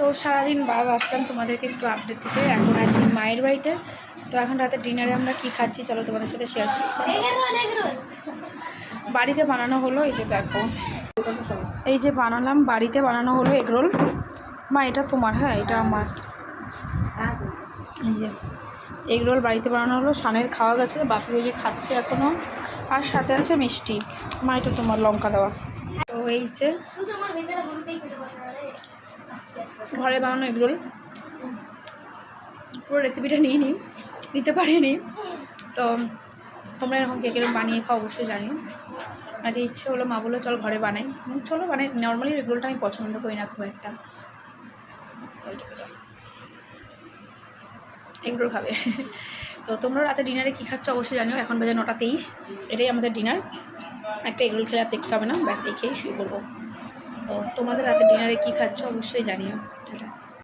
তো সারাদিন বাদ আসলাম তোমাদেরকে একটু আপডেট দিতে। এখন আছি মায়ের বাড়িতে। তো এখন রাতে ডিনারে আমরা কি খাচ্ছি চলো তোমাদের সাথে শেয়ার করি। বাড়িতে বানানো হলো, এই যে দেখো, এই যে বানালাম, বাড়িতে বানানো হলো এগরোল। মা এটা তোমার, হ্যাঁ এটা আমার। এই যে এগরোল বাড়িতে বানানো হলো, সানের খাওয়া গেছে, বাপি ওই যে খাচ্ছে এখনও, আর সাথে আছে মিষ্টি। মা এটা তোমার, লঙ্কা দেওয়া। তো এই যে ঘরে বানানো এগরোল, পুরো রেসিপিটা নিতে পারিনি। তো তোমরা এরকম কে কিরকম বানিয়ে খাও অবশ্যই জানিও। আর ইচ্ছে হলো, মা বললো চল ঘরে বানাই, চলো বানাই। নর্মালি এগরোলটা আমি পছন্দ করি না খুব একটা, এগরোল খাবে। তো তোমরা রাতে ডিনারে কী খাচ্ছ অবশ্যই জানিও। এখন বাজে 9:23, এটাই আমাদের ডিনার। একটা এগরোল খেলে আর দেখতে হবে না, ব্যাস এই খেয়েই শুয়ে পড়বো। তো তোমাদের রাতে ডিনারে কী খাচ্ছ অবশ্যই জানিও।